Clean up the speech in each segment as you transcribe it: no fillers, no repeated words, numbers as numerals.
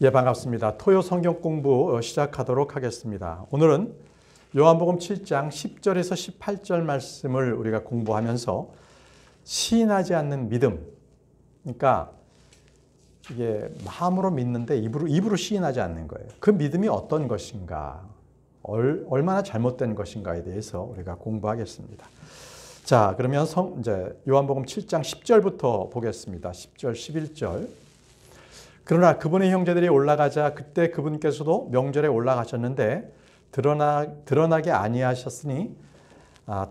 예, 반갑습니다. 토요 성경 공부 시작하도록 하겠습니다. 오늘은 요한복음 7장 10절에서 18절 말씀을 우리가 공부하면서 시인하지 않는 믿음, 그러니까 이게 마음으로 믿는데 입으로 시인하지 않는 거예요. 그 믿음이 어떤 것인가, 얼마나 잘못된 것인가에 대해서 우리가 공부하겠습니다. 자, 그러면 이제 요한복음 7장 10절부터 보겠습니다. 10절, 11절. 그러나 그분의 형제들이 올라가자 그때 그분께서도 명절에 올라가셨는데 드러나게 아니하셨으니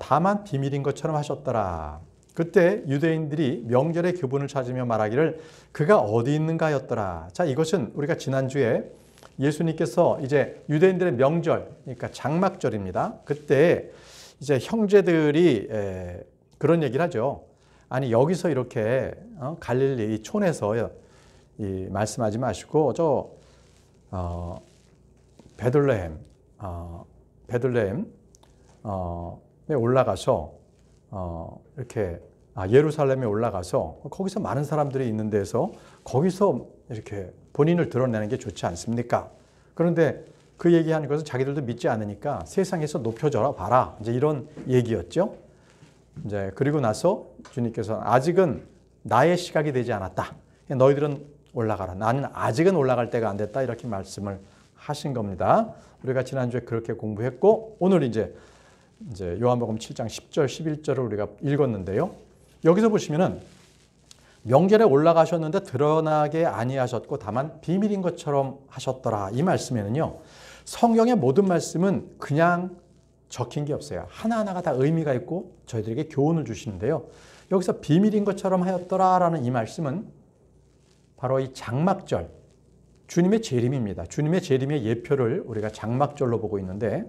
다만 비밀인 것처럼 하셨더라. 그때 유대인들이 명절에 그분을 찾으며 말하기를 그가 어디 있는가 하였더라. 자, 이것은 우리가 지난주에 예수님께서 이제 유대인들의 명절, 그러니까 장막절입니다. 그때 이제 형제들이 그런 얘기를 하죠. 아니, 여기서 이렇게 갈릴리 촌에서 말씀하지 마시고 베들레헴에 올라가서 이렇게 예루살렘에 올라가서 거기서 많은 사람들이 있는 데서 거기서 이렇게 본인을 드러내는 게 좋지 않습니까? 그런데 그 얘기하는 것은 자기들도 믿지 않으니까 세상에서 높여져 봐라, 이제 이런 얘기였죠. 이제 그리고 나서 주님께서 아직은 나의 시각이 되지 않았다. 너희들은 올라가라. 나는 아직은 올라갈 때가 안 됐다. 이렇게 말씀을 하신 겁니다. 우리가 지난주에 그렇게 공부했고 오늘 이제 요한복음 7장 10절, 11절을 우리가 읽었는데요. 여기서 보시면은 명절에 올라가셨는데 드러나게 아니하셨고 다만 비밀인 것처럼 하셨더라. 이 말씀에는요. 성경의 모든 말씀은 그냥 적힌 게 없어요. 하나하나가 다 의미가 있고 저희들에게 교훈을 주시는데요. 여기서 비밀인 것처럼 하였더라라는 이 말씀은 바로 이 장막절, 주님의 재림입니다. 주님의 재림의 예표를 우리가 장막절로 보고 있는데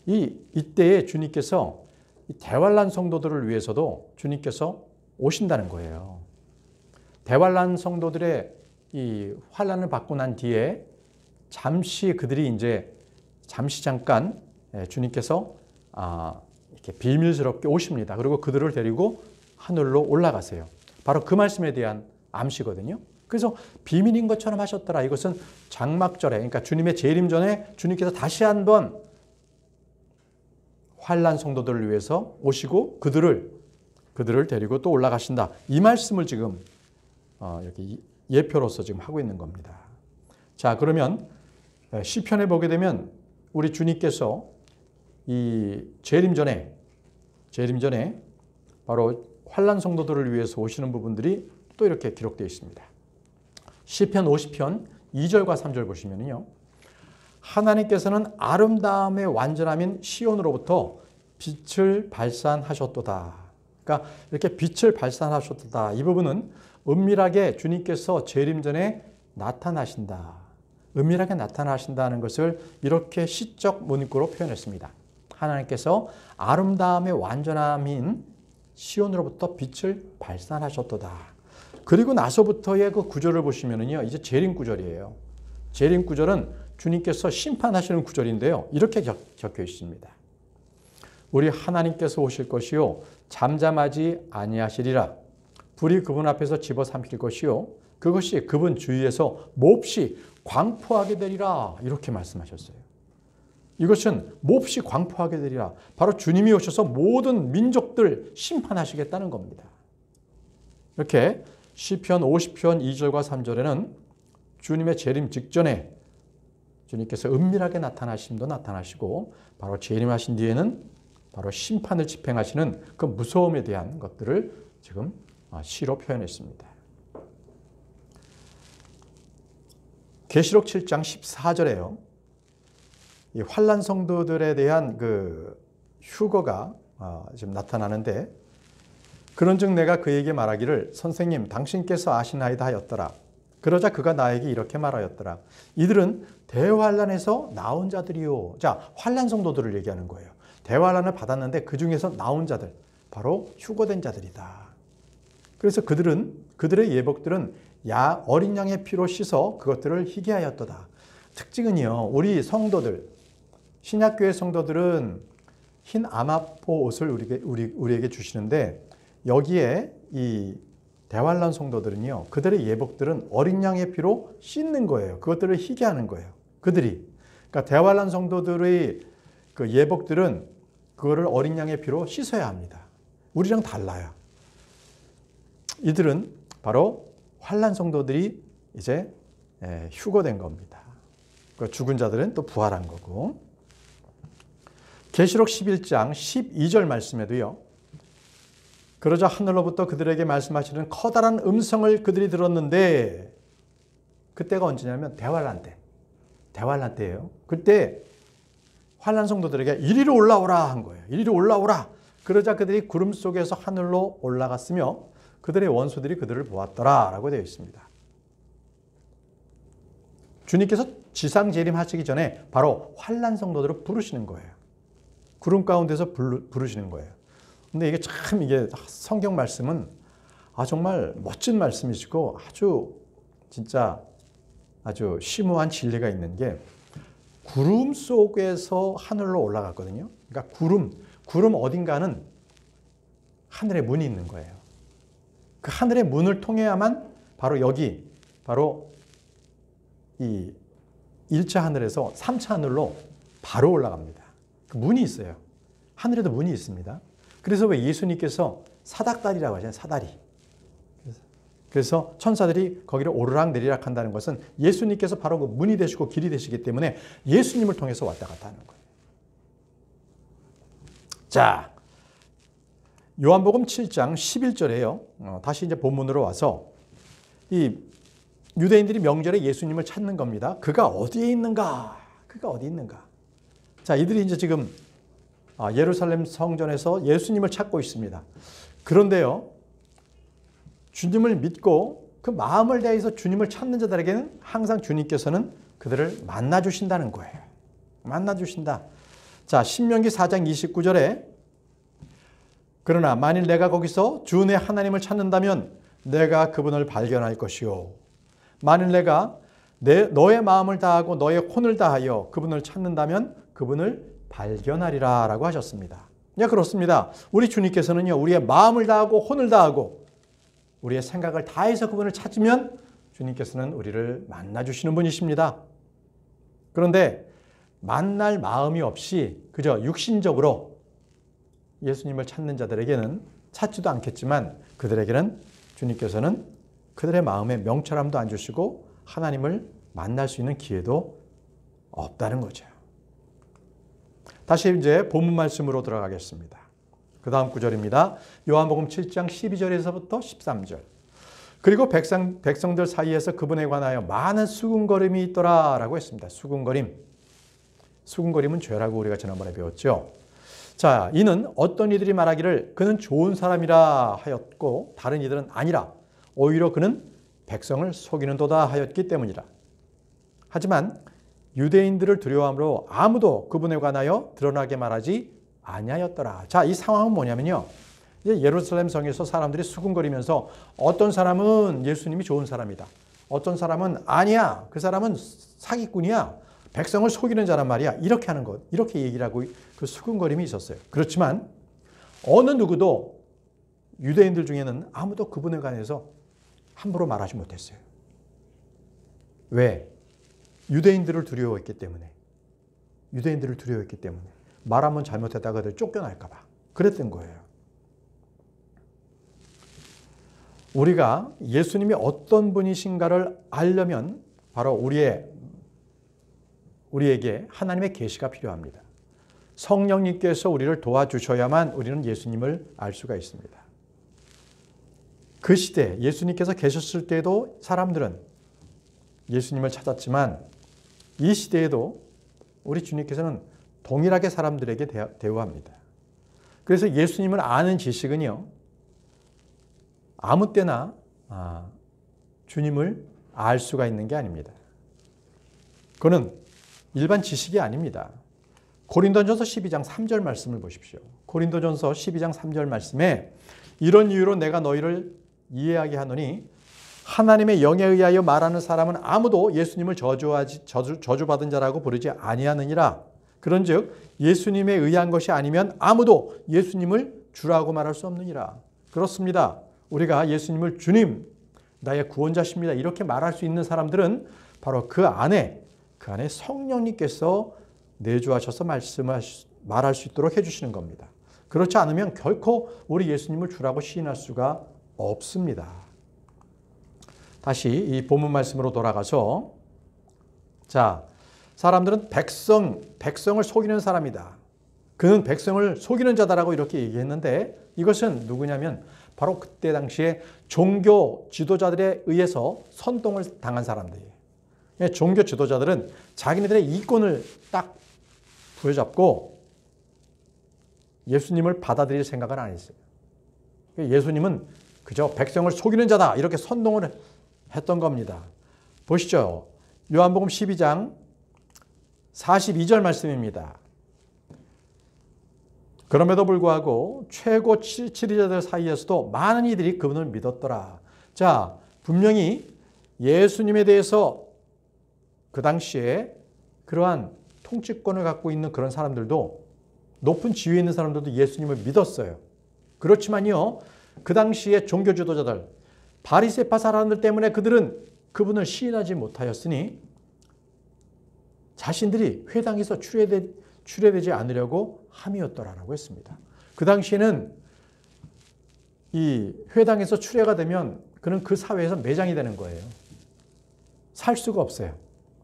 이때에 주님께서 대환란 성도들을 위해서도 주님께서 오신다는 거예요. 대환란 성도들의 이 환란을 받고 난 뒤에 잠시 잠깐 주님께서 이렇게 비밀스럽게 오십니다. 그리고 그들을 데리고 하늘로 올라가세요. 바로 그 말씀에 대한 암시거든요. 그래서 비밀인 것처럼 하셨더라. 이것은 장막절에, 그러니까 주님의 재림 전에 주님께서 다시 한번 환난 성도들을 위해서 오시고 그들을 데리고 또 올라가신다. 이 말씀을 지금 이렇게 예표로서 지금 하고 있는 겁니다. 자, 그러면 시편에 보게 되면 우리 주님께서 이 재림 전에 바로 환난 성도들을 위해서 오시는 부분들이 또 이렇게 기록되어 있습니다. 시편 50편 2절과 3절 보시면요. 하나님께서는 아름다움의 완전함인 시온으로부터 빛을 발산하셨도다. 그러니까 이렇게 빛을 발산하셨도다. 이 부분은 은밀하게 주님께서 재림 전에 나타나신다. 은밀하게 나타나신다는 것을 이렇게 시적 문구로 표현했습니다. 하나님께서 아름다움의 완전함인 시온으로부터 빛을 발산하셨도다. 그리고 나서부터의 그 구절을 보시면은요, 이제 재림 구절이에요. 재림 구절은 주님께서 심판하시는 구절인데요. 이렇게 적혀 있습니다. 우리 하나님께서 오실 것이요 잠잠하지 아니하시리라. 불이 그분 앞에서 집어삼킬 것이요 그것이 그분 주위에서 몹시 광포하게 되리라. 이렇게 말씀하셨어요. 이것은 몹시 광포하게 되리라. 바로 주님이 오셔서 모든 민족들 심판하시겠다는 겁니다. 이렇게 시편 50편 2절과 3절에는 주님의 재림 직전에 주님께서 은밀하게 나타나심도 나타나시고 바로 재림하신 뒤에는 바로 심판을 집행하시는 그 무서움에 대한 것들을 지금 시로 표현했습니다. 계시록 7장 14절에요. 이 환난 성도들에 대한 그 휴거가 지금 나타나는데 그런즉 내가 그에게 말하기를 선생님 당신께서 아시나이다 하였더라. 그러자 그가 나에게 이렇게 말하였더라. 이들은 대환란에서 나온 자들이요. 자, 환난 성도들을 얘기하는 거예요. 대환란을 받았는데 그 중에서 나온 자들, 바로 휴거된 자들이다. 그래서 그들의 예복들은 어린 양의 피로 씻어 그것들을 희게 하였도다. 특징은요, 우리 성도들, 신약교회 성도들은 흰 아마포 옷을 우리에게 주시는데 여기에 이 대환란 성도들은요, 그들의 예복들은 어린 양의 피로 씻는 거예요. 그것들을 희게 하는 거예요. 그들이. 그러니까 대환란 성도들의 그 예복들은 그거를 어린 양의 피로 씻어야 합니다. 우리랑 달라요. 이들은 바로 환란 성도들이 이제 휴거된 겁니다. 죽은 자들은 또 부활한 거고. 계시록 11장 12절 말씀에도요. 그러자 하늘로부터 그들에게 말씀하시는 커다란 음성을 그들이 들었는데, 그때가 언제냐면 대환란 때. 대환란 때예요. 그때 환란 성도들에게 이리로 올라오라 한 거예요. 이리로 올라오라. 그러자 그들이 구름 속에서 하늘로 올라갔으며 그들의 원수들이 그들을 보았더라라고 되어 있습니다. 주님께서 지상 재림하시기 전에 바로 환란 성도들을 부르시는 거예요. 구름 가운데서 부르시는 거예요. 근데 이게 참 이게 성경 말씀은 정말 멋진 말씀이시고 아주 진짜 아주 심오한 진리가 있는 게, 구름 속에서 하늘로 올라갔거든요. 그러니까 구름 어딘가는 하늘의 문이 있는 거예요. 그 하늘의 문을 통해야만 바로 여기, 바로 이 1차 하늘에서 3차 하늘로 바로 올라갑니다. 그 문이 있어요. 하늘에도 문이 있습니다. 그래서 왜 예수님께서 사닥다리라고 하잖아요. 사다리. 그래서 천사들이 거기를 오르락 내리락 한다는 것은 예수님께서 바로 그 문이 되시고 길이 되시기 때문에 예수님을 통해서 왔다 갔다 하는 거예요. 자, 요한복음 7장 11절에요. 다시 이제 본문으로 와서 이 유대인들이 명절에 예수님을 찾는 겁니다. 그가 어디에 있는가? 그가 어디 있는가? 자, 이들이 이제 지금 예루살렘 성전에서 예수님을 찾고 있습니다. 그런데요, 주님을 믿고 그 마음을 다해서 주님을 찾는 자들에게는 항상 주님께서는 그들을 만나 주신다는 거예요. 만나 주신다. 자, 신명기 4장 29절에 그러나 만일 내가 거기서 주 내 하나님을 찾는다면 내가 그분을 발견할 것이요. 만일 내가 너의 마음을 다하고 너의 혼을 다하여 그분을 찾는다면 그분을 발견하리라 라고 하셨습니다. 네, 그렇습니다. 우리 주님께서는요, 우리의 마음을 다하고 혼을 다하고 우리의 생각을 다해서 그분을 찾으면 주님께서는 우리를 만나주시는 분이십니다. 그런데 만날 마음이 없이 그저 육신적으로 예수님을 찾는 자들에게는, 찾지도 않겠지만 그들에게는 주님께서는 그들의 마음에 명철함도 안 주시고 하나님을 만날 수 있는 기회도 없다는 거죠. 다시 이제 본문 말씀으로 들어가겠습니다. 그 다음 구절입니다. 요한복음 7장 12절에서부터 13절. 그리고 백성들 사이에서 그분에 관하여 많은 수군거림이 있더라 라고 했습니다. 수군거림. 수군거림은 죄라고 우리가 지난번에 배웠죠. 자, 이는 어떤 이들이 말하기를 그는 좋은 사람이라 하였고 다른 이들은 아니라 오히려 그는 백성을 속이는도다 하였기 때문이라. 하지만 유대인들을 두려워함으로 아무도 그분에 관하여 드러나게 말하지 아니하였더라. 자, 이 상황은 뭐냐면요, 이제 예루살렘 성에서 사람들이 수군거리면서 어떤 사람은 예수님이 좋은 사람이다, 어떤 사람은 아니야, 그 사람은 사기꾼이야, 백성을 속이는 자란 말이야, 이렇게 하는 것, 이렇게 얘기를 하고 그 수군거림이 있었어요. 그렇지만 어느 누구도 유대인들 중에는 아무도 그분에 관해서 함부로 말하지 못했어요. 왜? 유대인들을 두려워했기 때문에. 유대인들을 두려워했기 때문에. 말하면 잘못했다가 그들 쫓겨날까 봐 그랬던 거예요. 우리가 예수님이 어떤 분이신가를 알려면 바로 우리에게 하나님의 계시가 필요합니다. 성령님께서 우리를 도와주셔야만 우리는 예수님을 알 수가 있습니다. 그 시대 예수님께서 계셨을 때도 사람들은 예수님을 찾았지만 이 시대에도 우리 주님께서는 동일하게 사람들에게 대우합니다. 그래서 예수님을 아는 지식은요, 아무 때나 주님을 알 수가 있는 게 아닙니다. 그거는 일반 지식이 아닙니다. 고린도전서 12장 3절 말씀을 보십시오. 고린도전서 12장 3절 말씀에 이런 이유로 내가 너희를 이해하게 하노니 하나님의 영에 의하여 말하는 사람은 아무도 예수님을 저주받은 자라고 부르지 아니하느니라. 그런즉 예수님에 의한 것이 아니면 아무도 예수님을 주라고 말할 수 없느니라. 그렇습니다. 우리가 예수님을 주님, 나의 구원자십니다, 이렇게 말할 수 있는 사람들은 바로 그 안에 성령님께서 내주하셔서 말할 수 있도록 해주시는 겁니다. 그렇지 않으면 결코 우리 예수님을 주라고 시인할 수가 없습니다. 다시 이 본문 말씀으로 돌아가서, 자, 사람들은 백성을 속이는 사람이다, 그는 백성을 속이는 자다라고 이렇게 얘기했는데, 이것은 누구냐면 바로 그때 당시에 종교 지도자들에 의해서 선동을 당한 사람들이에요. 종교 지도자들은 자기네들의 이권을 딱 부여잡고 예수님을 받아들일 생각은 안 했어요. 예수님은 그저 백성을 속이는 자다, 이렇게 선동을 했던 겁니다. 보시죠. 요한복음 12장 42절 말씀입니다. 그럼에도 불구하고 최고 치리자들 사이에서도 많은 이들이 그분을 믿었더라. 자, 분명히 예수님에 대해서 그 당시에 그러한 통치권을 갖고 있는 그런 사람들도, 높은 지위에 있는 사람들도 예수님을 믿었어요. 그렇지만요, 그 당시에 종교 지도자들, 바리새파 사람들 때문에 그들은 그분을 시인하지 못하였으니 자신들이 회당에서 출애되지 않으려고 함이었더라라고 했습니다. 그 당시에는 이 회당에서 출애가 되면 그는 그 사회에서 매장이 되는 거예요. 살 수가 없어요.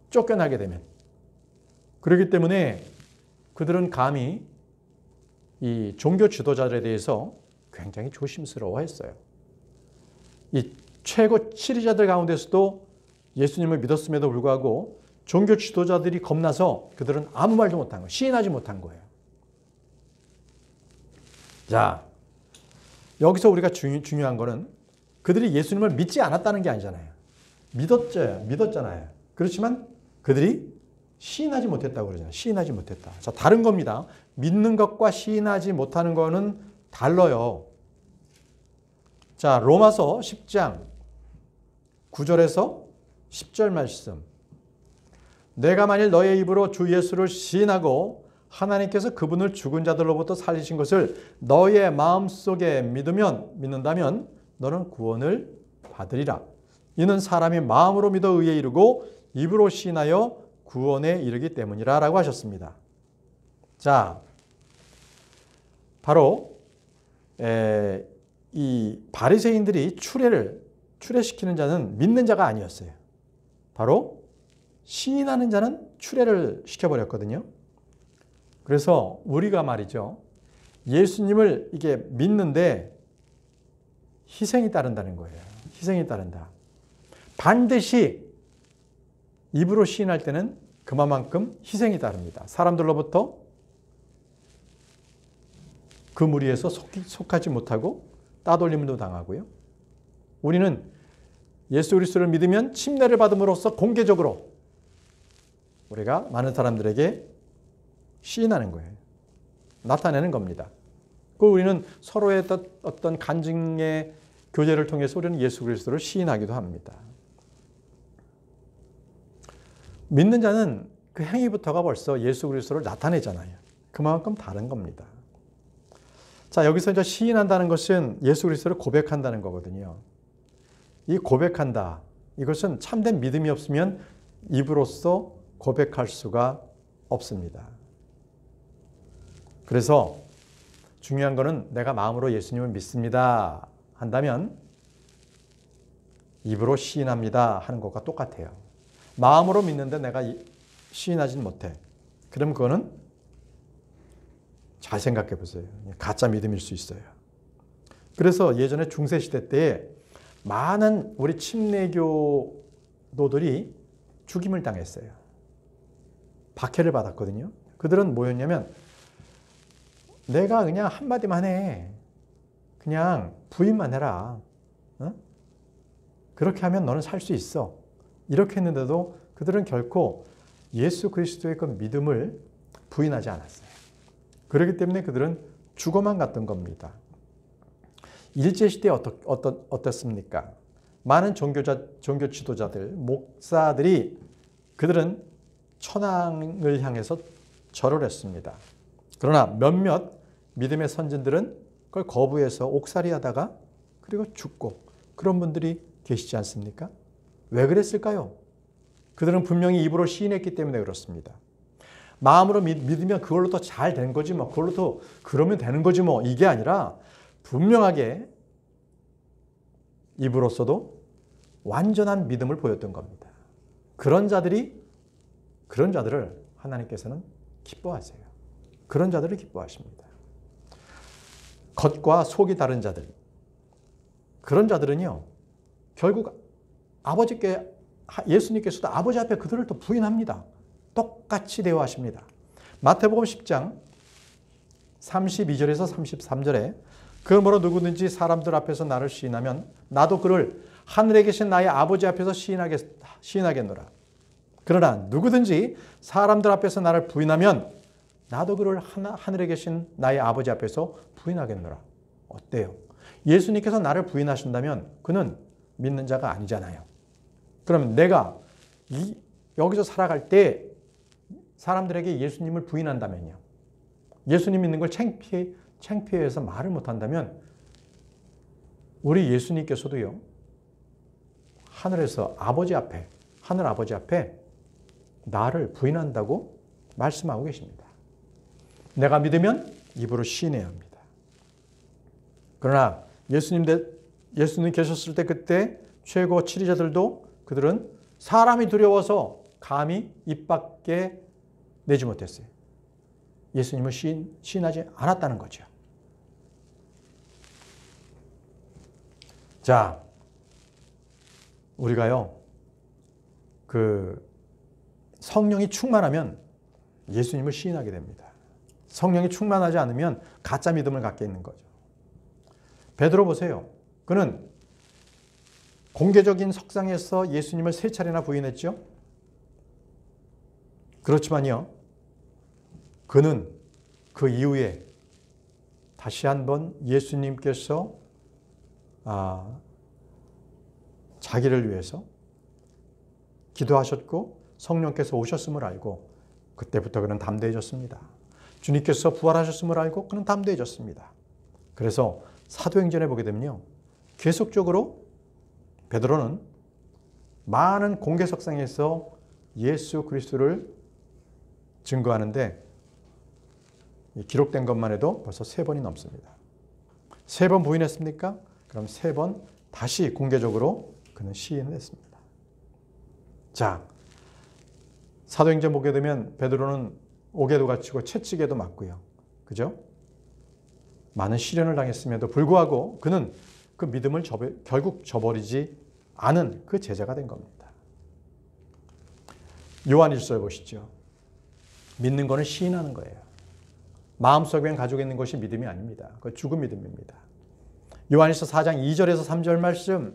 쫓겨나게 되면. 그렇기 때문에 그들은 감히 이 종교 지도자들에 대해서 굉장히 조심스러워했어요. 이 최고 치리자들 가운데서도 예수님을 믿었음에도 불구하고 종교 지도자들이 겁나서 그들은 아무 말도 못한 거예요. 시인하지 못한 거예요. 자, 여기서 우리가 중요한 거는 그들이 예수님을 믿지 않았다는 게 아니잖아요. 믿었잖아요. 그렇지만 그들이 시인하지 못했다고 그러잖아요. 시인하지 못했다. 자, 다른 겁니다. 믿는 것과 시인하지 못하는 거는 달라요. 자, 로마서 10장 9절에서 10절 말씀. 내가 만일 너의 입으로 주 예수를 시인하고 하나님께서 그분을 죽은 자들로부터 살리신 것을 너의 마음속에 믿는다면 너는 구원을 받으리라. 이는 사람이 마음으로 믿어 의에 이르고 입으로 시인하여 구원에 이르기 때문이라 라고 하셨습니다. 자, 바로 이 바리새인들이 출애시키는 자는 믿는 자가 아니었어요. 바로 시인하는 자는 출애를 시켜버렸거든요. 그래서 우리가 말이죠, 예수님을 이게 믿는데 희생이 따른다는 거예요. 희생이 따른다. 반드시 입으로 시인할 때는 그만큼 희생이 따릅니다. 사람들로부터 그 무리에서 속하지 못하고 따돌림도 당하고요. 우리는 예수 그리스도를 믿으면 침례를 받음으로써 공개적으로 우리가 많은 사람들에게 시인하는 거예요. 나타내는 겁니다. 그 우리는 서로의 어떤 간증의 교제를 통해서 우리는 예수 그리스도를 시인하기도 합니다. 믿는 자는 그 행위부터가 벌써 예수 그리스도를 나타내잖아요. 그만큼 다른 겁니다. 자, 여기서 이제 시인한다는 것은 예수 그리스도를 고백한다는 거거든요. 이 고백한다, 이것은 참된 믿음이 없으면 입으로써 고백할 수가 없습니다. 그래서 중요한 거는 내가 마음으로 예수님을 믿습니다 한다면 입으로 시인합니다 하는 것과 똑같아요. 마음으로 믿는데 내가 시인하진 못해. 그럼 그거는 잘 생각해 보세요. 가짜 믿음일 수 있어요. 그래서 예전에 중세시대 때에 많은 우리 침례교도들이 죽임을 당했어요. 박해를 받았거든요. 그들은 뭐였냐면 내가 그냥 한마디만 해. 그냥 부인만 해라. 어? 그렇게 하면 너는 살 수 있어. 이렇게 했는데도 그들은 결코 예수 그리스도의 그 믿음을 부인하지 않았어요. 그렇기 때문에 그들은 죽어만 갔던 겁니다. 일제시대에 어떻습니까? 많은 종교 지도자들, 목사들이 그들은 천황을 향해서 절을 했습니다. 그러나 몇몇 믿음의 선진들은 그걸 거부해서 옥살이하다가 그리고 죽고 그런 분들이 계시지 않습니까? 왜 그랬을까요? 그들은 분명히 입으로 시인했기 때문에 그렇습니다. 마음으로 믿으면 그걸로 더 잘 된 거지 뭐, 그걸로 더 그러면 되는 거지 뭐, 이게 아니라 분명하게 입으로서도 완전한 믿음을 보였던 겁니다. 그런 자들을 하나님께서는 기뻐하세요. 그런 자들을 기뻐하십니다. 겉과 속이 다른 자들, 그런 자들은요, 결국 예수님께서도 아버지 앞에 그들을 또 부인합니다. 똑같이 대화하십니다. 마태복음 10장 32절에서 33절에 그러므로 누구든지 사람들 앞에서 나를 시인하면 나도 그를 하늘에 계신 나의 아버지 앞에서 시인하겠노라. 그러나 누구든지 사람들 앞에서 나를 부인하면 나도 그를 하늘에 계신 나의 아버지 앞에서 부인하겠노라. 어때요? 예수님께서 나를 부인하신다면 그는 믿는 자가 아니잖아요. 그러면 내가 여기서 살아갈 때 사람들에게 예수님을 부인한다면요. 예수님 믿는 걸 창피해서 말을 못한다면 우리 예수님께서도요. 하늘에서 하늘 아버지 앞에 나를 부인한다고 말씀하고 계십니다. 내가 믿으면 입으로 시인해야 합니다. 그러나 예수님 계셨을 때 그때 최고 지리자들도 그들은 사람이 두려워서 감히 입 밖에 내지 못했어요. 예수님을 시인하지 않았다는 거죠. 자, 우리가요, 성령이 충만하면 예수님을 시인하게 됩니다. 성령이 충만하지 않으면 가짜 믿음을 갖게 있는 거죠. 베드로 보세요. 그는 공개적인 석상에서 예수님을 3차례나 부인했죠. 그렇지만요, 그는 그 이후에 다시 한번 예수님께서 자기를 위해서 기도하셨고 성령께서 오셨음을 알고 그때부터 그는 담대해졌습니다. 주님께서 부활하셨음을 알고 그는 담대해졌습니다. 그래서 사도행전에 보게 되면요, 계속적으로 베드로는 많은 공개석상에서 예수 그리스도를 증거하는데 기록된 것만 해도 벌써 3번이 넘습니다. 3번 부인했습니까? 그럼 3번 다시 공개적으로 그는 시인을 했습니다. 자, 사도행전 보게 되면 베드로는 옥에도 갇히고 채찍에도 맞고요. 그죠? 많은 시련을 당했음에도 불구하고 그는 그 믿음을 결국 저버리지 않은 그 제자가 된 겁니다. 요한일서에 보시죠. 믿는 거는 시인하는 거예요. 마음속에 가지고 있는 것이 믿음이 아닙니다. 그건 죽은 믿음입니다. 요한일서 4장 2절에서 3절 말씀,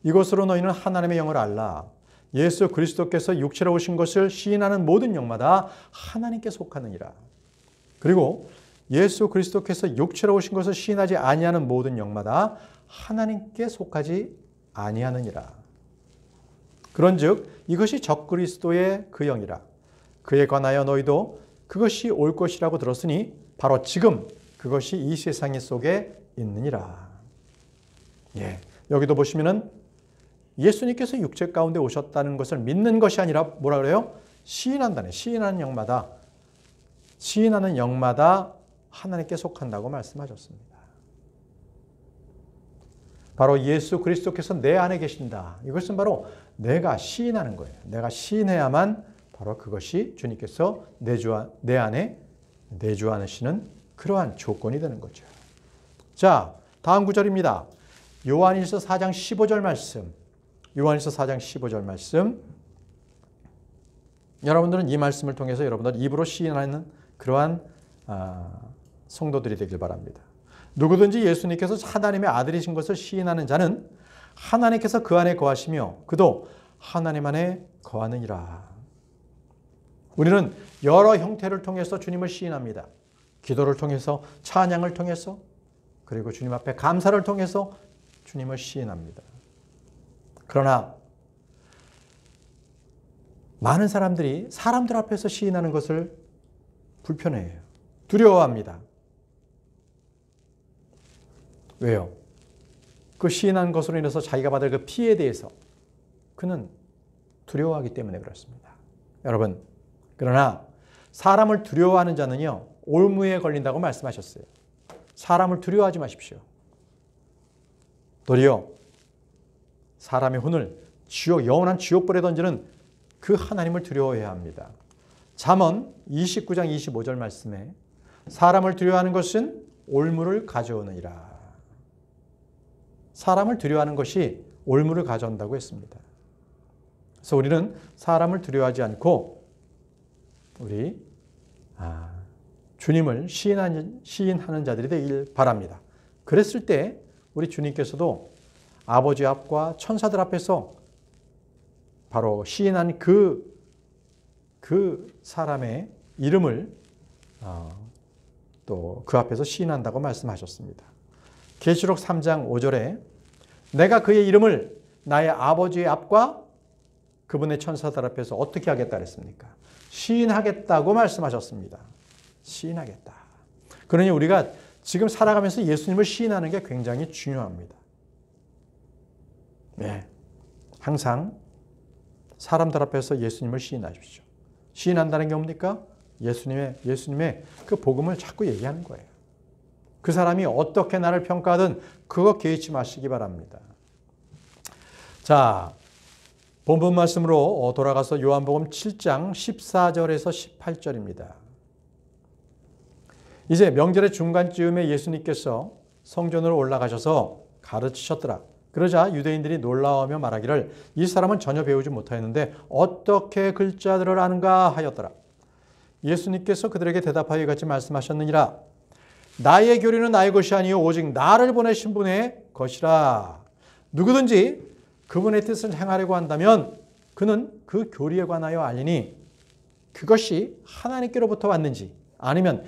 이것으로 너희는 하나님의 영을 알라. 예수 그리스도께서 육체로 오신 것을 시인하는 모든 영마다 하나님께 속하느니라. 그리고 예수 그리스도께서 육체로 오신 것을 시인하지 아니하는 모든 영마다 하나님께 속하지 아니하느니라. 그런즉 이것이 적그리스도의 그 영이라. 그에 관하여 너희도 그것이 올 것이라고 들었으니 바로 지금 그것이 이 세상 속에 있느니라. 예, 여기도 보시면은 예수님께서 육체 가운데 오셨다는 것을 믿는 것이 아니라 뭐라 그래요? 시인한다네. 시인하는 영마다 하나님께 속한다고 말씀하셨습니다. 바로 예수 그리스도께서 내 안에 계신다. 이것은 바로 내가 시인하는 거예요. 내가 시인해야만 바로 그것이 주님께서 내 안에 내주하시는 그러한 조건이 되는 거죠. 자, 다음 구절입니다. 요한일서 4장 15절 말씀. 요한일서 4장 15절 말씀. 여러분들은 이 말씀을 통해서 여러분들 입으로 시인하는 그러한 성도들이 되길 바랍니다. 누구든지 예수님께서 하나님의 아들이신 것을 시인하는 자는 하나님께서 그 안에 거하시며 그도 하나님 안에 거하느니라. 우리는 여러 형태를 통해서 주님을 시인합니다. 기도를 통해서, 찬양을 통해서, 그리고 주님 앞에 감사를 통해서 주님을 시인합니다. 그러나 많은 사람들이 사람들 앞에서 시인하는 것을 불편해해요. 두려워합니다. 왜요? 그 시인한 것으로 인해서 자기가 받을 그 피해에 대해서 그는 두려워하기 때문에 그렇습니다. 여러분, 그러나 사람을 두려워하는 자는요, 올무에 걸린다고 말씀하셨어요. 사람을 두려워하지 마십시오. 도리어 사람의 혼을 영원한 지옥불에 던지는 그 하나님을 두려워해야 합니다. 잠언 29장 25절 말씀에 사람을 두려워하는 것은 올무를 가져오느니라. 사람을 두려워하는 것이 올무를 가져온다고 했습니다. 그래서 우리는 사람을 두려워하지 않고 우리 주님을 시인하는 자들이 되길 바랍니다. 그랬을 때 우리 주님께서도 아버지 앞과 천사들 앞에서 바로 시인한 그 사람의 이름을 또 그 앞에서 시인한다고 말씀하셨습니다. 계시록 3장 5절에 내가 그의 이름을 나의 아버지의 앞과 그분의 천사들 앞에서 어떻게 하겠다 그랬습니까? 시인하겠다고 말씀하셨습니다. 시인하겠다. 그러니 우리가 지금 살아가면서 예수님을 시인하는 게 굉장히 중요합니다. 네, 항상 사람들 앞에서 예수님을 시인하십시오. 시인한다는 게 뭡니까? 예수님의 그 복음을 자꾸 얘기하는 거예요. 그 사람이 어떻게 나를 평가하든 그거 개의치 마시기 바랍니다. 자, 본문 말씀으로 돌아가서 요한복음 7장 14절에서 18절입니다. 이제 명절의 중간쯤에 예수님께서 성전으로 올라가셔서 가르치셨더라. 그러자 유대인들이 놀라워하며 말하기를 이 사람은 전혀 배우지 못하였는데 어떻게 글자들을 아는가 하였더라. 예수님께서 그들에게 대답하여 이같이 말씀하셨느니라. 나의 교리는 나의 것이 아니요 오직 나를 보내신 분의 것이라. 누구든지 그분의 뜻을 행하려고 한다면 그는 그 교리에 관하여 알리니 그것이 하나님께로부터 왔는지 아니면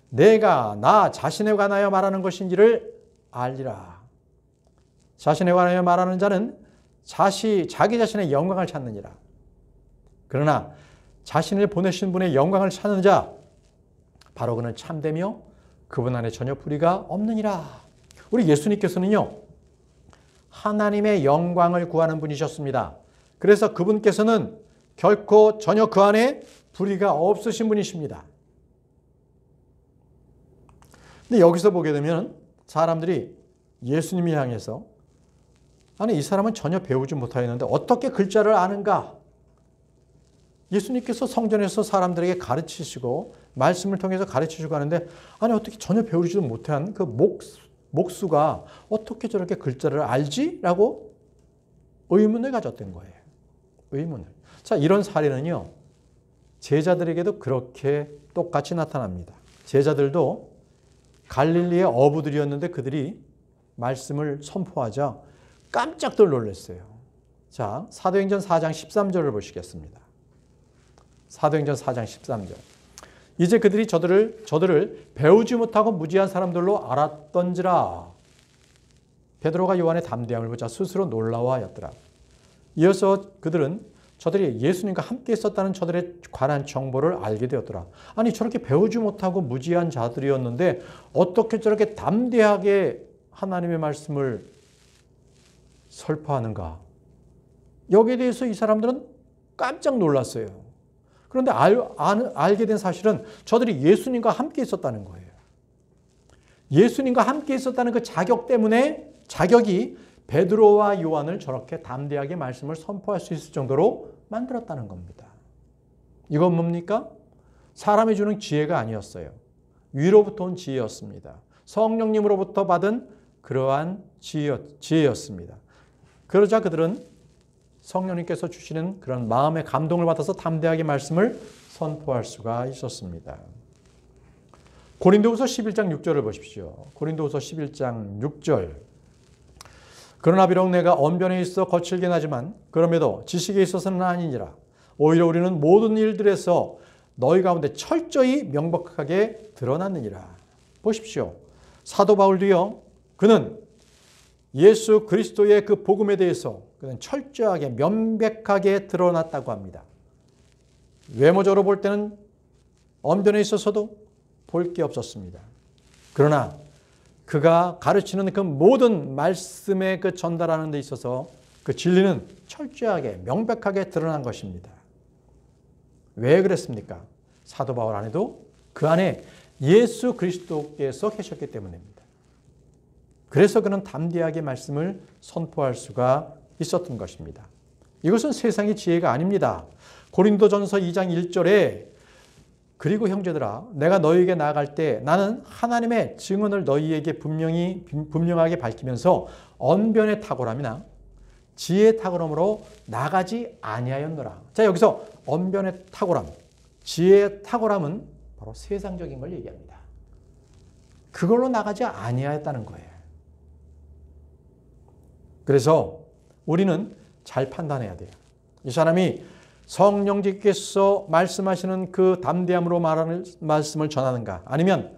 내가 나 자신에 관하여 말하는 것인지를 알리라. 자신에 관하여 말하는 자는 자기 자신의 영광을 찾느니라. 그러나 자신을 보내신 분의 영광을 찾는 자 바로 그는 참되며 그분 안에 전혀 불의가 없느니라. 우리 예수님께서는요, 하나님의 영광을 구하는 분이셨습니다. 그래서 그분께서는 결코 전혀 그 안에 불의가 없으신 분이십니다. 근데 여기서 보게 되면 사람들이 예수님을 향해서 아니 이 사람은 전혀 배우지 못하였는데 어떻게 글자를 아는가? 예수님께서 성전에서 사람들에게 가르치시고 말씀을 통해서 가르치시고 하는데 아니 어떻게 전혀 배우지도 못한 그 목수가 어떻게 저렇게 글자를 알지? 라고 의문을 가졌던 거예요. 의문을. 자, 이런 사례는요, 제자들에게도 그렇게 똑같이 나타납니다. 제자들도 갈릴리의 어부들이었는데 그들이 말씀을 선포하자 깜짝들 놀랐어요. 자, 사도행전 4장 13절을 보시겠습니다. 사도행전 4장 13절. 이제 그들이 저들을 배우지 못하고 무지한 사람들로 알았던지라. 베드로가 요한의 담대함을 보자 스스로 놀라워하였더라. 이어서 그들은 저들이 예수님과 함께 있었다는 저들에 관한 정보를 알게 되었더라. 아니 저렇게 배우지 못하고 무지한 자들이었는데 어떻게 저렇게 담대하게 하나님의 말씀을 설파하는가. 여기에 대해서 이 사람들은 깜짝 놀랐어요. 그런데 알게 된 사실은 저들이 예수님과 함께 있었다는 거예요. 예수님과 함께 있었다는 그 자격이 베드로와 요한을 저렇게 담대하게 말씀을 선포할 수 있을 정도로 만들었다는 겁니다. 이건 뭡니까? 사람이 주는 지혜가 아니었어요. 위로부터 온 지혜였습니다. 성령님으로부터 받은 그러한 지혜였습니다. 그러자 그들은 성령님께서 주시는 그런 마음의 감동을 받아서 담대하게 말씀을 선포할 수가 있었습니다. 고린도후서 11장 6절을 보십시오. 고린도후서 11장 6절. 그러나 비록 내가 언변에 있어 거칠게 나지만 그럼에도 지식에 있어서는 아니니라. 오히려 우리는 모든 일들에서 너희 가운데 철저히 명백하게 드러났느니라. 보십시오. 사도 바울도요. 그는 예수 그리스도의 그 복음에 대해서 그는 철저하게 명백하게 드러났다고 합니다. 외모적으로 볼 때는 언변에 있어서도 볼 게 없었습니다. 그러나 그가 가르치는 그 모든 말씀의 그 전달하는 데 있어서 그 진리는 철저하게 명백하게 드러난 것입니다. 왜 그랬습니까? 사도 바울 안에도 그 안에 예수 그리스도께서 계셨기 때문입니다. 그래서 그는 담대하게 말씀을 선포할 수가 있었던 것입니다. 이것은 세상의 지혜가 아닙니다. 고린도전서 2장 1절에 그리고 형제들아 내가 너희에게 나아갈 때 나는 하나님의 증언을 너희에게 분명하게 밝히면서 언변의 탁월함이나 지혜의 탁월함으로 나가지 아니하였노라. 자, 여기서 언변의 탁월함, 지혜의 탁월함은 바로 세상적인 걸 얘기합니다. 그걸로 나가지 아니하였다는 거예요. 그래서 우리는 잘 판단해야 돼요. 이 사람이 성령님께서 말씀하시는 그 담대함으로 말하는 말씀을 전하는가, 아니면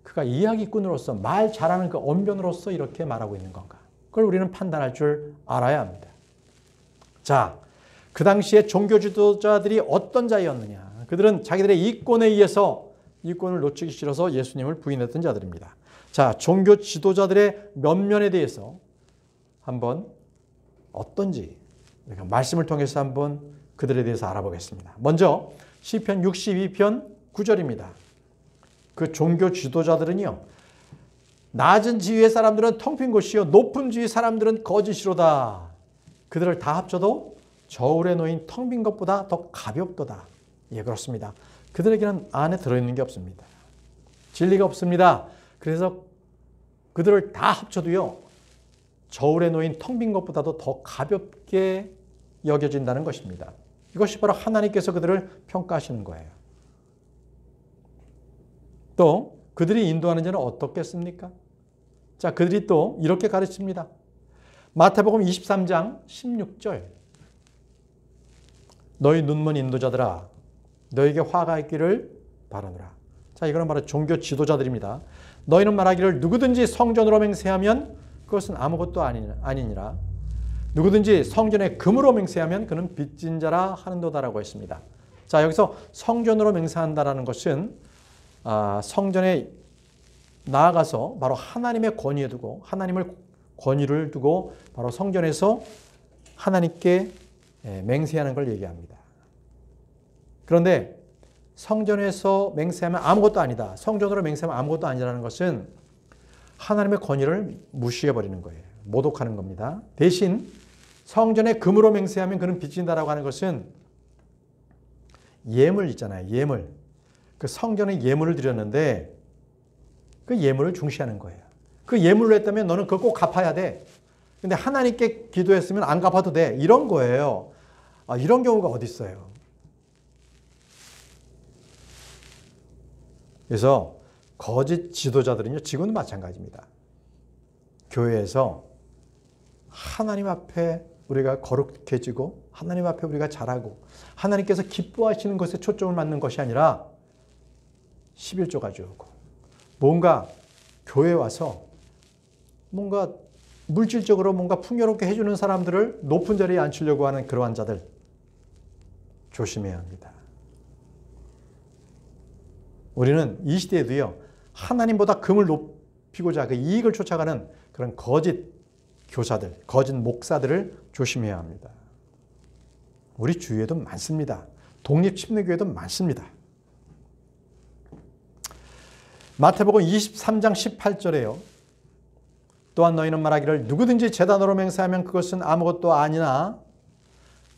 그가 이야기꾼으로서 말 잘하는 그 언변으로서 이렇게 말하고 있는 건가, 그걸 우리는 판단할 줄 알아야 합니다. 자, 그 당시에 종교 지도자들이 어떤 자였느냐. 그들은 자기들의 이권에 의해서 이권을 놓치기 싫어서 예수님을 부인했던 자들입니다. 자, 종교 지도자들의 면면에 대해서 한번 어떤지 우리가 말씀을 통해서 한번 그들에 대해서 알아보겠습니다. 먼저 시편 62편 9절입니다. 그 종교 지도자들은요, 낮은 지위의 사람들은 텅 빈 곳이요 높은 지위의 사람들은 거짓이로다. 그들을 다 합쳐도 저울에 놓인 텅 빈 것보다 더 가볍도다. 예, 그렇습니다. 그들에게는 안에 들어있는 게 없습니다. 진리가 없습니다. 그래서 그들을 다 합쳐도요, 저울에 놓인 텅 빈 것보다도 더 가볍게 여겨진다는 것입니다. 이것이 바로 하나님께서 그들을 평가하시는 거예요. 또 그들이 인도하는 자는 어떻겠습니까? 자, 그들이 또 이렇게 가르칩니다. 마태복음 23장 16절. 너희 눈먼 인도자들아 너에게 화가 있기를 바라노라. 자, 이거는 바로 종교 지도자들입니다. 너희는 말하기를 누구든지 성전으로 맹세하면 그것은 아무것도 아니니라. 누구든지 성전에 금으로 맹세하면 그는 빚진 자라 하는도다라고 했습니다. 자, 여기서 성전으로 맹세한다라는 것은 성전에 나아가서 바로 하나님의 권위에 두고 하나님을 권위를 두고 바로 성전에서 하나님께 맹세하는 걸 얘기합니다. 그런데 성전에서 맹세하면 아무것도 아니다. 성전으로 맹세하면 아무것도 아니라는 것은 하나님의 권위를 무시해버리는 거예요. 모독하는 겁니다. 대신 성전에 금으로 맹세하면 그는 빚진다라고 하는 것은 예물 있잖아요. 예물. 그 성전에 예물을 드렸는데 그 예물을 중시하는 거예요. 그 예물로 했다면 너는 그거 꼭 갚아야 돼. 근데 하나님께 기도했으면 안 갚아도 돼. 이런 거예요. 이런 경우가 어디 있어요. 그래서 거짓 지도자들은요, 지금도 마찬가지입니다. 교회에서 하나님 앞에 우리가 거룩해지고 하나님 앞에 우리가 잘하고 하나님께서 기뻐하시는 것에 초점을 맞는 것이 아니라 11조 가져오고 뭔가 교회에 와서 뭔가 물질적으로 뭔가 풍요롭게 해주는 사람들을 높은 자리에 앉히려고 하는 그러한 자들 조심해야 합니다. 우리는 이 시대에도요, 하나님보다 금을 높이고자 그 이익을 쫓아가는 그런 거짓 교사들, 거짓 목사들을 조심해야 합니다. 우리 주위에도 많습니다. 독립침례교회도 많습니다. 마태복음 23장 18절에요. 또한 너희는 말하기를 누구든지 제단으로 맹세하면 그것은 아무것도 아니나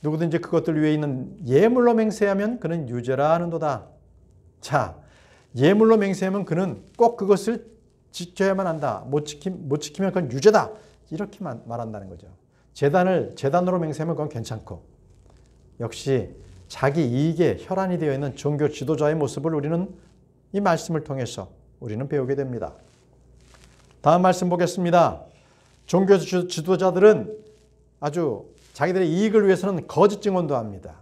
누구든지 그것들 위에 있는 예물로 맹세하면 그는 유죄라 하는도다. 자, 예물로 맹세하면 그는 꼭 그것을 지켜야만 한다. 못 지키면 그건 유죄다. 이렇게 말한다는 거죠. 제단으로 맹세하면 그건 괜찮고, 역시 자기 이익에 혈안이 되어 있는 종교 지도자의 모습을 우리는 이 말씀을 통해서 우리는 배우게 됩니다. 다음 말씀 보겠습니다. 종교 지도자들은 아주 자기들의 이익을 위해서는 거짓 증언도 합니다.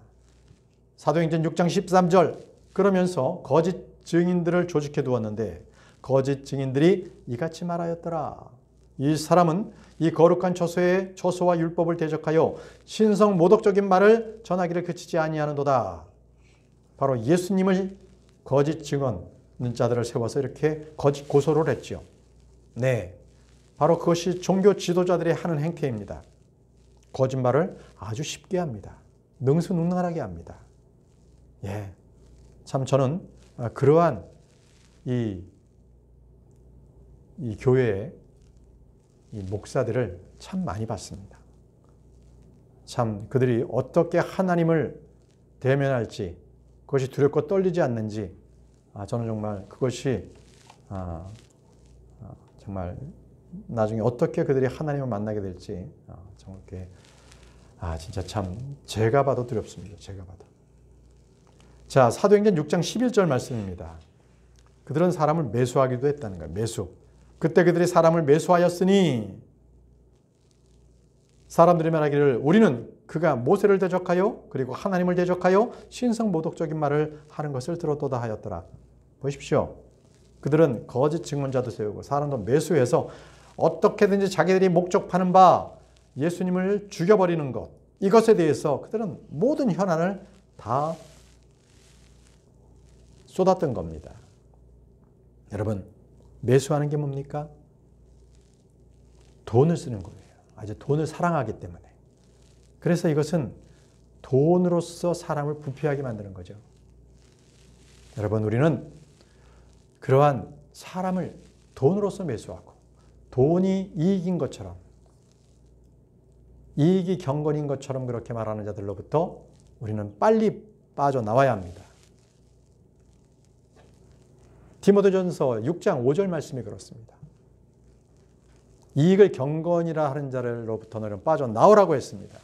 사도행전 6장 13절. 그러면서 거짓 증인들을 조직해 두었는데 거짓 증인들이 이같이 말하였더라. 이 사람은 이 거룩한 처소와 율법을 대적하여 신성 모독적인 말을 전하기를 그치지 아니하는도다. 바로 예수님을 거짓 증언하는 자들을 세워서 이렇게 거짓 고소를 했죠. 네, 바로 그것이 종교 지도자들이 하는 행태입니다. 거짓말을 아주 쉽게 합니다. 능수능란하게 합니다. 예, 참 저는 그러한 이 교회의 이 목사들을 참 많이 봤습니다. 참 그들이 어떻게 하나님을 대면할지, 그것이 두렵고 떨리지 않는지, 저는 정말 그것이 정말 나중에 어떻게 그들이 하나님을 만나게 될지 정말 진짜 참 제가 봐도 두렵습니다. 제가 봐도. 자, 사도행전 6장 11절 말씀입니다. 그들은 사람을 매수하기도 했다는 거예요. 매수. 그때 그들이 사람을 매수하였으니 사람들이 말하기를 우리는 그가 모세를 대적하여 그리고 하나님을 대적하여 신성모독적인 말을 하는 것을 들었도다 하였더라. 보십시오. 그들은 거짓 증언자도 세우고 사람도 매수해서 어떻게든지 자기들이 목적하는 바 예수님을 죽여버리는 것, 이것에 대해서 그들은 모든 현안을 다 쏟았던 겁니다. 여러분, 매수하는 게 뭡니까? 돈을 쓰는 거예요. 아주 돈을 사랑하기 때문에. 그래서 이것은 돈으로서 사람을 부패하게 만드는 거죠. 여러분, 우리는 그러한 사람을 돈으로서 매수하고 돈이 이익인 것처럼, 이익이 경건인 것처럼 그렇게 말하는 자들로부터 우리는 빨리 빠져나와야 합니다. 디모데전서 6장 5절 말씀이 그렇습니다. 이익을 경건이라 하는 자들로부터 너는 빠져나오라고 했습니다.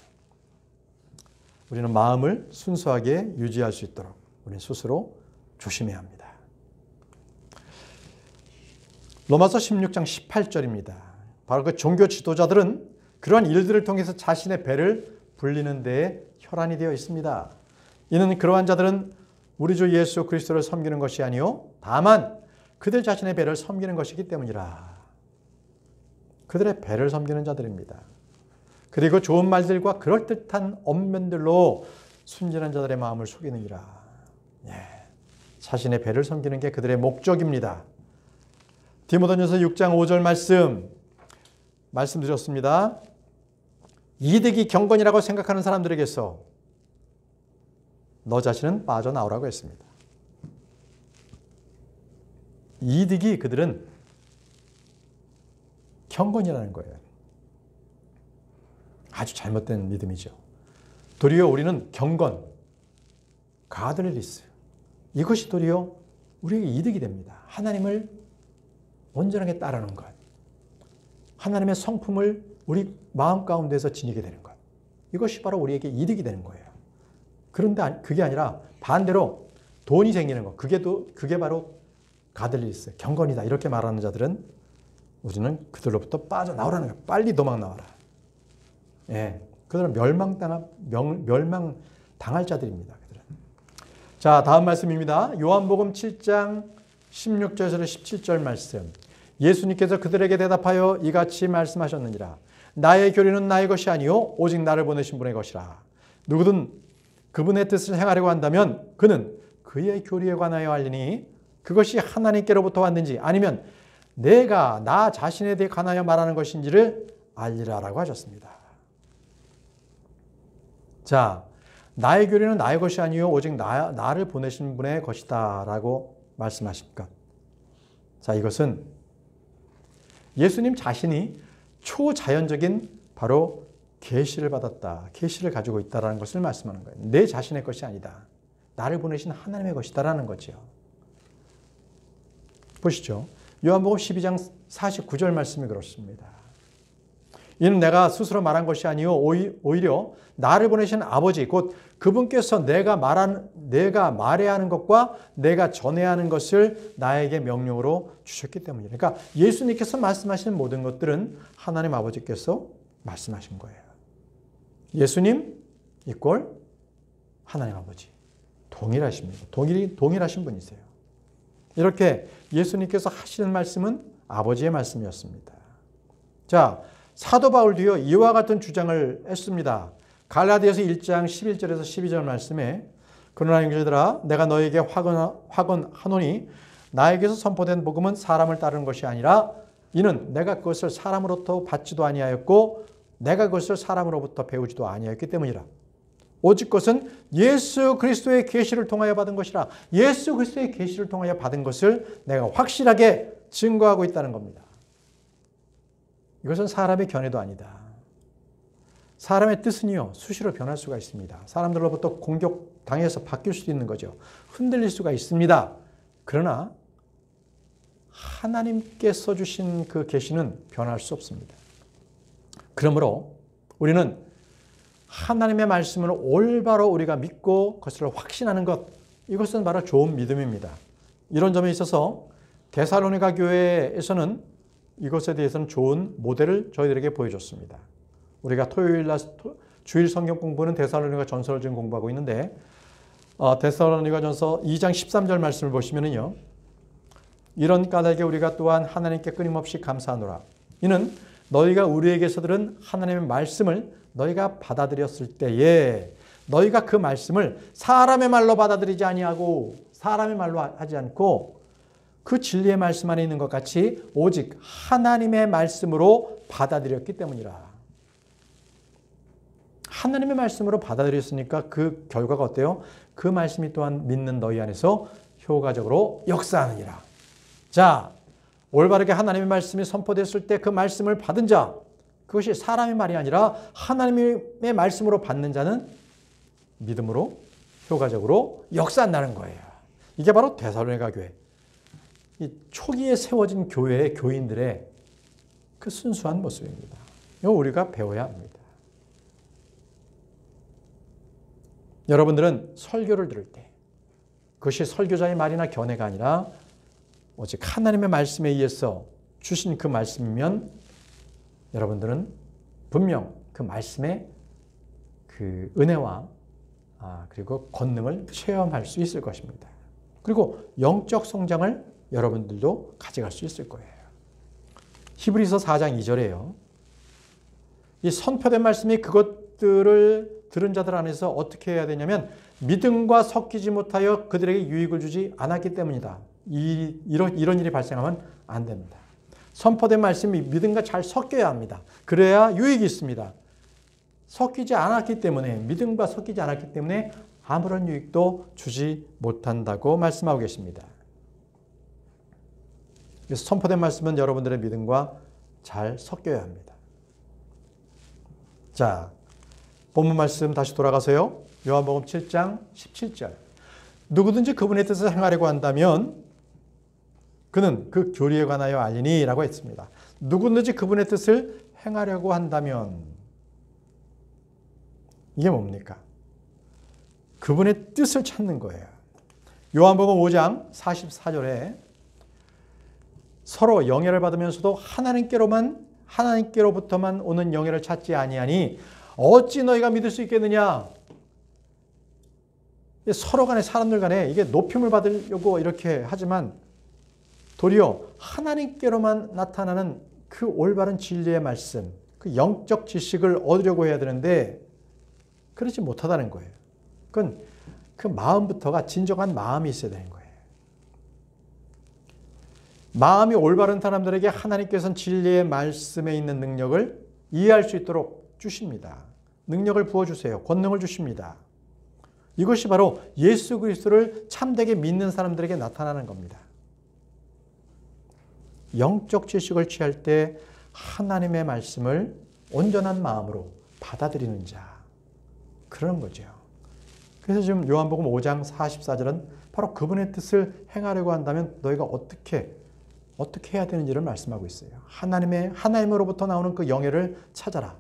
우리는 마음을 순수하게 유지할 수 있도록 우리 스스로 조심해야 합니다. 로마서 16장 18절입니다. 바로 그 종교 지도자들은 그러한 일들을 통해서 자신의 배를 불리는 데에 혈안이 되어 있습니다. 이는 그러한 자들은 우리 주 예수 그리스도를 섬기는 것이 아니요 다만 그들 자신의 배를 섬기는 것이기 때문이라. 그들의 배를 섬기는 자들입니다. 그리고 좋은 말들과 그럴듯한 언변들로 순진한 자들의 마음을 속이느니라. 자신의 배를 섬기는 게 그들의 목적입니다. 디모데전서 6장 5절 말씀드렸습니다. 이득이 경건이라고 생각하는 사람들에게서 너 자신은 빠져나오라고 했습니다. 이득이 그들은 경건이라는 거예요. 아주 잘못된 믿음이죠. 도리어 우리는 경건, 가드레리스, 이것이 도리어 우리에게 이득이 됩니다. 하나님을 온전하게 따르는 것, 하나님의 성품을 우리 마음 가운데서 지니게 되는 것, 이것이 바로 우리에게 이득이 되는 거예요. 그런데 그게 아니라 반대로 돈이 생기는 것, 그게 바로 가들리스, 경건이다 이렇게 말하는 자들은 우리는 그들로부터 빠져나오라는 거예요. 빨리 도망 나와라. 그들은 멸망당할 자들입니다. 그들은. 자, 다음 말씀입니다. 요한복음 7장 16절에서 17절 말씀. 예수님께서 그들에게 대답하여 이같이 말씀하셨느니라. 나의 교리는 나의 것이 아니요 오직 나를 보내신 분의 것이라. 누구든 그분의 뜻을 행하려고 한다면 그는 그의 교리에 관하여 알리니 그것이 하나님께로부터 왔는지 아니면 내가 나 자신에 대해 관하여 말하는 것인지를 알리라라고 하셨습니다. 자, 나의 교리는 나의 것이 아니요 오직 나를 보내신 분의 것이다 라고 말씀하신 것. 자, 이것은 예수님 자신이 초자연적인 바로 계시를 받았다, 계시를 가지고 있다는 것을 말씀하는 거예요. 내 자신의 것이 아니다. 나를 보내신 하나님의 것이다라는 거죠. 보시죠. 요한복음 12장 49절 말씀이 그렇습니다. 이는 내가 스스로 말한 것이 아니요 오히려 나를 보내신 아버지 곧 그분께서 내가 말해야 하는 것과 내가 전해야 하는 것을 나에게 명령으로 주셨기 때문이에요. 그러니까 예수님께서 말씀하시는 모든 것들은 하나님 아버지께서 말씀하신 거예요. 예수님 이꼴 하나님 아버지 동일하십니다. 동일하신 분이세요. 이렇게 예수님께서 하시는 말씀은 아버지의 말씀이었습니다. 자, 사도 바울도요 이와 같은 주장을 했습니다. 갈라디아서 1장 11절에서 12절 말씀에 그러나 형제들아 내가 너에게 확언하노니 나에게서 선포된 복음은 사람을 따르는 것이 아니라 이는 내가 그것을 사람으로부터 받지도 아니하였고 내가 그것을 사람으로부터 배우지도 아니하였기 때문이라. 오직 그것은 예수 그리스도의 계시를 통하여 받은 것이라. 예수 그리스도의 계시를 통하여 받은 것을 내가 확실하게 증거하고 있다는 겁니다. 이것은 사람의 견해도 아니다. 사람의 뜻은요, 수시로 변할 수가 있습니다. 사람들로부터 공격당해서 바뀔 수도 있는 거죠. 흔들릴 수가 있습니다. 그러나 하나님께서 주신 그 계시는 변할 수 없습니다. 그러므로 우리는 하나님의 말씀을 올바로 우리가 믿고 그것을 확신하는 것, 이것은 바로 좋은 믿음입니다. 이런 점에 있어서 데살로니가 교회에서는 이것에 대해서는 좋은 모델을 저희들에게 보여줬습니다. 우리가 주일 성경 공부는 데살로니가 전서를 지금 공부하고 있는데 데살로니가 전서 2장 13절 말씀을 보시면요, 이런 까닭에 우리가 또한 하나님께 끊임없이 감사하노라. 이는 너희가 우리에게서 들은 하나님의 말씀을 너희가 받아들였을 때에 너희가 그 말씀을 사람의 말로 받아들이지 아니하고 사람의 말로 하지 않고 그 진리의 말씀 안에 있는 것 같이 오직 하나님의 말씀으로 받아들였기 때문이라. 하나님의 말씀으로 받아들였으니까 그 결과가 어때요? 그 말씀이 또한 믿는 너희 안에서 효과적으로 역사하느니라. 자, 올바르게 하나님의 말씀이 선포됐을 때 그 말씀을 받은 자, 그것이 사람의 말이 아니라 하나님의 말씀으로 받는 자는 믿음으로 효과적으로 역사한다는 거예요. 이게 바로 데살로니가 교회, 이 초기에 세워진 교회의 교인들의 그 순수한 모습입니다. 이거 우리가 배워야 합니다. 여러분들은 설교를 들을 때 그것이 설교자의 말이나 견해가 아니라 오직 하나님의 말씀에 의해서 주신 그 말씀이면 여러분들은 분명 그 말씀의 그 은혜와 그리고 권능을 체험할 수 있을 것입니다. 그리고 영적 성장을 여러분들도 가져갈 수 있을 거예요. 히브리서 4장 2절에요. 이 선포된 말씀이 그것들을 들은 자들 안에서 어떻게 해야 되냐면 믿음과 섞이지 못하여 그들에게 유익을 주지 않았기 때문이다. 이런 일이 발생하면 안 됩니다. 선포된 말씀이 믿음과 잘 섞여야 합니다. 그래야 유익이 있습니다. 섞이지 않았기 때문에, 믿음과 섞이지 않았기 때문에 아무런 유익도 주지 못한다고 말씀하고 계십니다. 그래서 선포된 말씀은 여러분들의 믿음과 잘 섞여야 합니다. 자, 본문 말씀 다시 돌아가세요. 요한복음 7장 17절. 누구든지 그분의 뜻을 행하려고 한다면 그는 그 교리에 관하여 알리니 라고 했습니다. 누구든지 그분의 뜻을 행하려고 한다면, 이게 뭡니까? 그분의 뜻을 찾는 거예요. 요한복음 5장 44절에 서로 영예를 받으면서도 하나님께로부터만 오는 영예를 찾지 아니하니 어찌 너희가 믿을 수 있겠느냐? 서로 간에, 사람들 간에 이게 높임을 받으려고 이렇게 하지만 도리어 하나님께로만 나타나는 그 올바른 진리의 말씀, 그 영적 지식을 얻으려고 해야 되는데 그렇지 못하다는 거예요. 그건 그 마음부터가 진정한 마음이 있어야 되는 거예요. 마음이 올바른 사람들에게 하나님께서는 진리의 말씀에 있는 능력을 이해할 수 있도록 주십니다. 능력을 부어주세요. 권능을 주십니다. 이것이 바로 예수 그리스도를 참되게 믿는 사람들에게 나타나는 겁니다. 영적 지식을 취할 때 하나님의 말씀을 온전한 마음으로 받아들이는 자, 그런 거죠. 그래서 지금 요한복음 5장 44절은 바로 그분의 뜻을 행하려고 한다면 너희가 어떻게 해야 되는지를 말씀하고 있어요. 하나님으로부터 나오는 그 영예를 찾아라.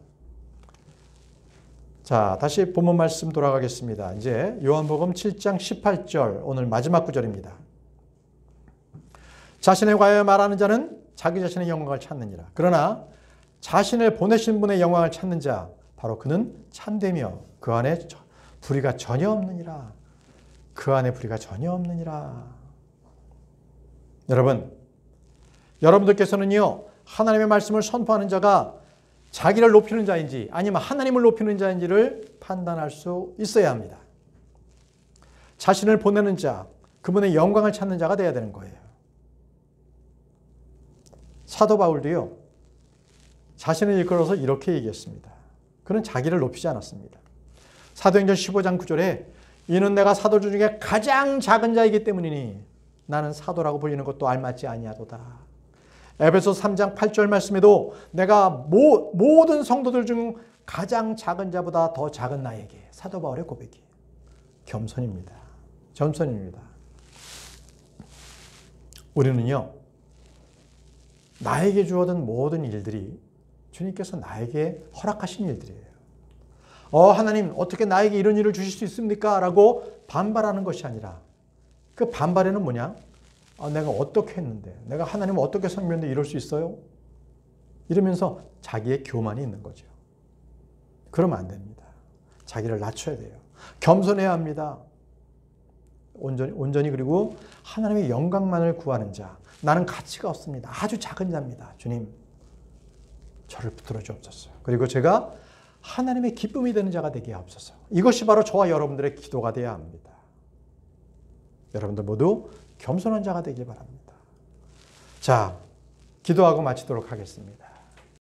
자, 다시 본문 말씀 돌아가겠습니다. 이제 요한복음 7장 18절, 오늘 마지막 구절입니다. 자신에 관하여 말하는 자는 자기 자신의 영광을 찾느니라. 그러나 자신을 보내신 분의 영광을 찾는 자, 바로 그는 참되며 그 안에 불의가 전혀 없느니라. 그 안에 불의가 전혀 없느니라. 여러분들께서는요, 하나님의 말씀을 선포하는 자가 자기를 높이는 자인지 아니면 하나님을 높이는 자인지를 판단할 수 있어야 합니다. 자신을 보내는 자, 그분의 영광을 찾는 자가 되어야 되는 거예요. 사도 바울도요, 자신을 이끌어서 이렇게 얘기했습니다. 그는 자기를 높이지 않았습니다. 사도행전 15장 9절에 이는 내가 사도들 중에 가장 작은 자이기 때문이니 나는 사도라고 불리는 것도 알맞지 아니하도다. 에베소 3장 8절 말씀에도 내가 모든 성도들 중 가장 작은 자보다 더 작은 나에게, 사도 바울의 고백이 겸손입니다. 겸손입니다. 우리는요, 나에게 주어진 모든 일들이 주님께서 나에게 허락하신 일들이에요. 하나님 어떻게 나에게 이런 일을 주실 수 있습니까? 라고 반발하는 것이 아니라, 그 반발에는 뭐냐? 내가 어떻게 했는데, 내가 하나님을 어떻게 섬겼는데 이럴 수 있어요? 이러면서 자기의 교만이 있는 거죠. 그러면 안 됩니다. 자기를 낮춰야 돼요. 겸손해야 합니다. 온전히 그리고 하나님의 영광만을 구하는 자. 나는 가치가 없습니다. 아주 작은 자입니다. 주님, 저를 붙들어 주옵소서. 그리고 제가 하나님의 기쁨이 되는 자가 되게 하옵소서. 이것이 바로 저와 여러분들의 기도가 되어야 합니다. 여러분들 모두 겸손한 자가 되길 바랍니다. 자, 기도하고 마치도록 하겠습니다.